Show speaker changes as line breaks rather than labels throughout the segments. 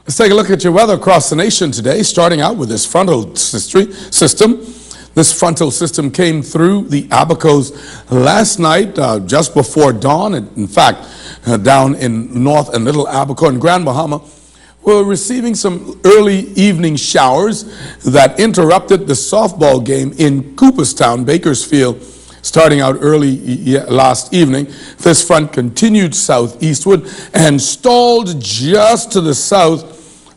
Let's take a look at your weather across the nation today, starting out with this frontal system. This frontal system came through the Abacos last night, just before dawn. In fact, down in North and Little Abaco and Grand Bahama, we're receiving some early evening showers that interrupted the softball game in Cooperstown, Bakersfield, starting out early last evening. This front continued southeastward and stalled just to the south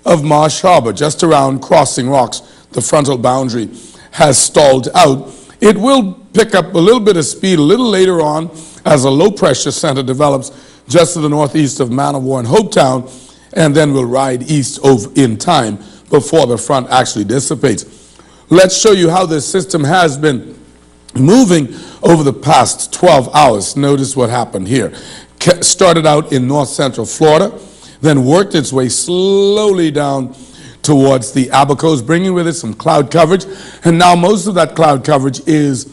of Marsh Harbor, just around Crossing Rocks. The frontal boundary has stalled out. It will pick up a little bit of speed a little later on as a low pressure center develops just to the northeast of Manawar and Hopetown, and then will ride east over in time before the front actually dissipates. Let's show you how this system has been moving over the past 12 hours. Notice what happened here. Started out in north central Florida, then worked its way slowly down towards the Abacos, bringing with it some cloud coverage. And now most of that cloud coverage is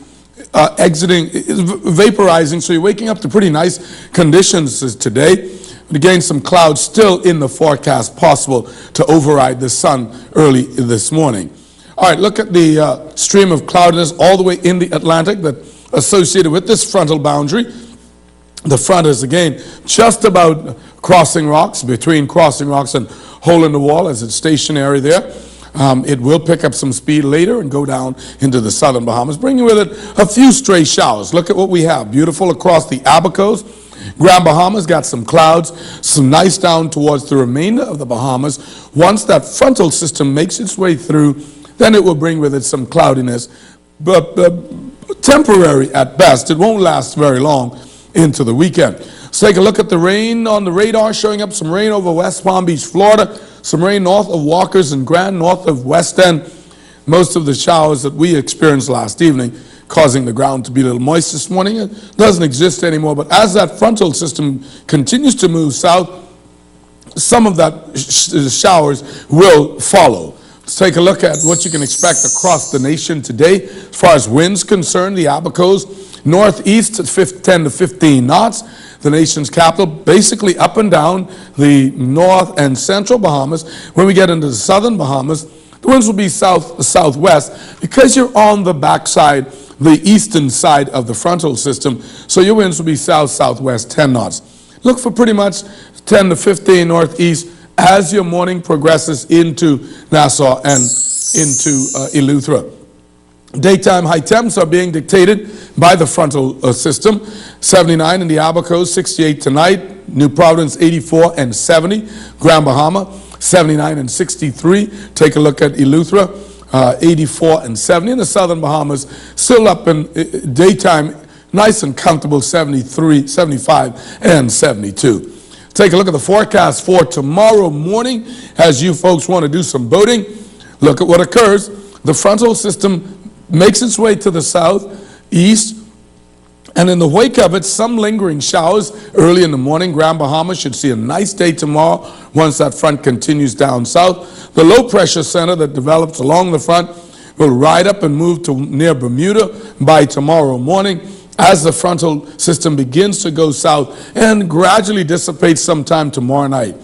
vaporizing, so you're waking up to pretty nice conditions today. But again, some clouds still in the forecast, possible to override the sun early this morning. All right, look at the stream of cloudiness all the way in the Atlantic that associated with this frontal boundary. The front is again just about Crossing Rocks, between Crossing Rocks and Hole in the Wall, as it's stationary there. It will pick up some speed later and go down into the southern Bahamas, bringing with it a few stray showers. Look at what we have. Beautiful across the Abacos. Grand Bahama's got some clouds, some nice down towards the remainder of the Bahamas. Once that frontal system makes its way through, then it will bring with it some cloudiness, but temporary at best. It won't last very long into the weekend. Let's take a look at the rain on the radar, showing up some rain over West Palm Beach, Florida, some rain north of Walkers and Grand, north of West End. Most of the showers that we experienced last evening causing the ground to be a little moist this morning. It doesn't exist anymore, but as that frontal system continues to move south, some of that showers will follow. Let's take a look at what you can expect across the nation today. As far as winds concerned, the Abacos, northeast at 10 to 15 knots. The nation's capital, basically up and down the north and central Bahamas. When we get into the southern Bahamas, the winds will be south-southwest because you're on the backside, the eastern side of the frontal system. So your winds will be south-southwest, 10 knots. Look for pretty much 10 to 15 northeast as your morning progresses into Nassau and into Eleuthera. Daytime high temps are being dictated by the frontal system. 79 in the Abacos, 68 tonight. New Providence 84 and 70. Grand Bahama 79 and 63. Take a look at Eleuthera, 84 and 70. In the southern Bahamas, still up in daytime, nice and comfortable, 73, 75 and 72. Take a look at the forecast for tomorrow morning. As you folks want to do some boating, look at what occurs. The frontal system makes its way to the southeast, and in the wake of it, some lingering showers early in the morning. Grand Bahama should see a nice day tomorrow once that front continues down south. The low pressure center that develops along the front will ride up and move to near Bermuda by tomorrow morning as the frontal system begins to go south and gradually dissipates sometime tomorrow night.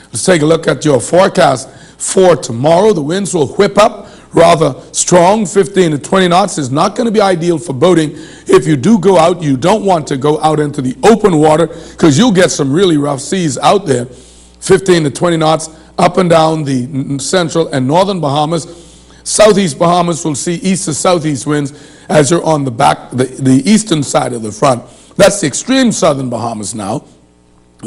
Let's take a look at your forecast for tomorrow. The winds will whip up rather strong, 15 to 20 knots. Is not going to be ideal for boating. If you do go out, you don't want to go out into the open water because you'll get some really rough seas out there. 15 to 20 knots up and down the central and northern Bahamas. Southeast Bahamas will see east to southeast winds as you're on the eastern side of the front. That's the extreme southern Bahamas now.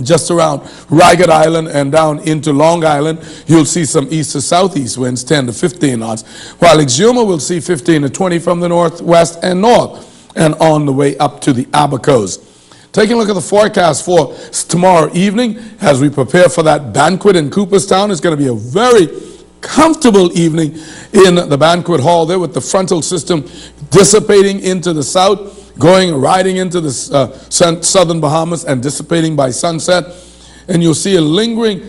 Just around Ragged Island and down into Long Island, you'll see some east to southeast winds, 10 to 15 knots, while Exuma will see 15 to 20 from the northwest and north, and on the way up to the Abacos. Taking a look at the forecast for tomorrow evening, as we prepare for that banquet in Cooperstown, it's going to be a very comfortable evening in the banquet hall there with the frontal system dissipating into the south, riding into the southern Bahamas and dissipating by sunset. And you'll see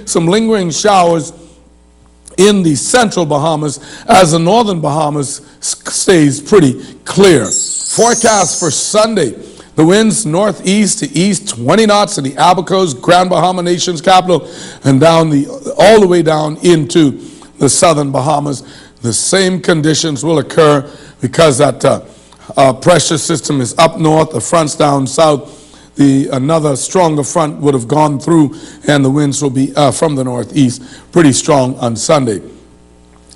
some lingering showers in the central Bahamas as the northern Bahamas stays pretty clear. Forecast for Sunday. The winds northeast to east, 20 knots in the Abacos, Grand Bahama Nation's capital, and down all the way down into the southern Bahamas. The same conditions will occur because that pressure system is up north, the front's down south. Another stronger front would have gone through, and the winds will be from the northeast pretty strong on Sunday.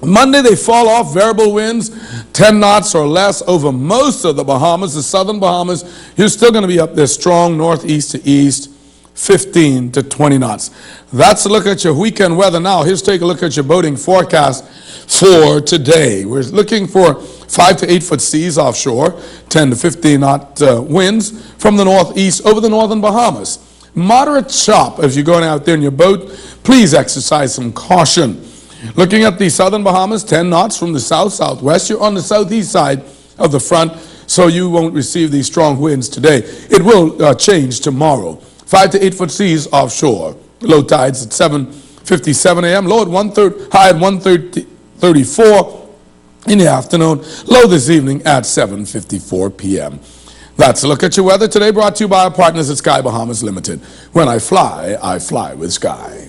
Monday, they fall off. Variable winds, 10 knots or less over most of the Bahamas. The southern Bahamas, you're still going to be up there strong, northeast to east, 15 to 20 knots. That's a look at your weekend weather. Now, here's take a look at your boating forecast for today. We're looking for 5 to 8 foot seas offshore, 10 to 15 knot winds from the northeast over the northern Bahamas. Moderate chop if you're going out there in your boat. Please exercise some caution. Looking at the southern Bahamas, 10 knots from the south-southwest. You're on the southeast side of the front, so you won't receive these strong winds today. It will change tomorrow. 5 to 8 foot seas offshore. Low tides at 7:57 a.m. Low at high at 1:34 in the afternoon. Low this evening at 7:54 p.m. That's a look at your weather today, brought to you by our partners at Sky Bahamas Limited. When I fly with Sky.